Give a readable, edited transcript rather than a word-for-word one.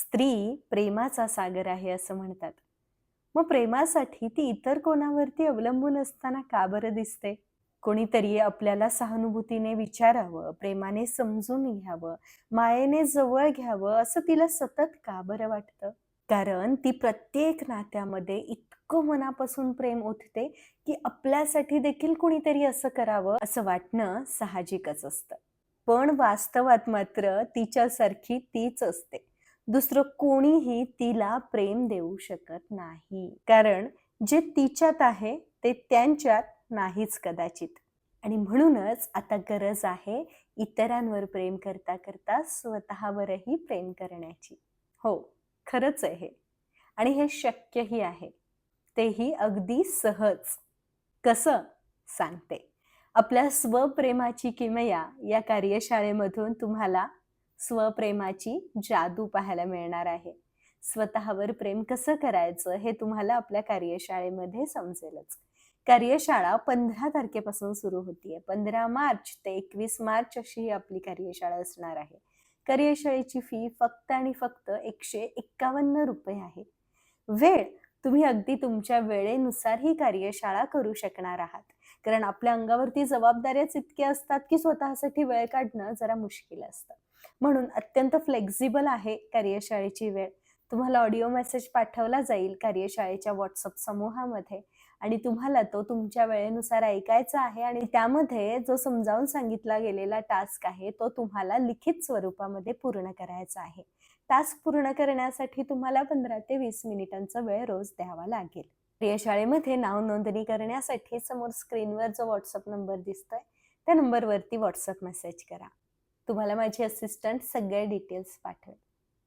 स्त्री प्रेमाचा सागर आहे असं म्हणतात. मग प्रेमासाठी ती इतर कोणावरती अवलंबून असताना का बरं दिसते? कोणीतरी आपल्याला सहानुभूतीने विचारावं, प्रेमाने समजून घ्यावं, मायेने जवळ घ्यावं असं तिला सतत का बरं वाटतं? कारण ती प्रत्येक नात्यामध्ये इतकं मनापासून प्रेम ओतते, की आपल्यासाठी देखील कुणीतरी असं करावं असं वाटणं साहजिकच असतं. पण वास्तवात मात्र तिच्यासारखी तीच असते. दुसरं कोणीही तिला प्रेम देऊ शकत नाही. कारण जे तिच्यात आहे ते त्यांच्यात नाहीच कदाचित. आणि म्हणूनच आता गरज आहे इतरांवर प्रेम करता करता स्वतःवरही प्रेम करण्याची. हो, खरंच आहे हे. आणि हे शक्यही आहे. तेही अगदी सहज. कसं? सांगते. आपल्या स्वप्रेमाची किमया या कार्यशाळेमधून तुम्हाला स्वप्रेमाची जादू पाहायला मिळणार आहे. स्वतःवर प्रेम कसं करायचं हे तुम्हाला आपल्या कार्यशाळेमध्ये समजेलच. कार्यशाळा 15 तारखेपासून सुरू होतीये. 15 मार्च ते 21 मार्च अशी ही आपली कार्यशाळा असणार आहे. कार्यशाळेची फी फक्त आणि फक्त ₹151 आहे. वेळ तुम्ही अगदी तुमच्या वेळेनुसार ही कार्यशाळा करू शकणार आहात. कारण आपल्या अंगावरती जबाबदाऱ्याच इतक्या असतात, की स्वतःसाठी वेळ काढणं जरा मुश्किल असतं. म्हणून अत्यंत फ्लेक्सिबल आहे कार्यशाळेची वेळ. तुम्हाला ऑडिओ मेसेज पाठवला जाईल कार्यशाळेच्या WhatsApp समूहामध्ये आणि तुम्हाला तो तुमच्या वेळेनुसार ऐकायचा आहे आणि त्यामध्ये जो समजावून सांगितला गेलेला टास्क आहे, तो तुम्हाला लिखित स्वरूपामध्ये पूर्ण करायचा आहे. टास्क पूर्ण करण्यासाठी तुम्हाला 15 ते 20 मिनिटांचा वेळ रोज द्यावा लागेल. कार्यशाळेमध्ये नाव नोंदणी करण्यासाठी समोर स्क्रीनवर जो WhatsApp नंबर दिसतोय, त्या नंबरवरती WhatsApp मेसेज करा. तुम्हाला माझी असिस्टंट सगळे डिटेल्स पाठवेल.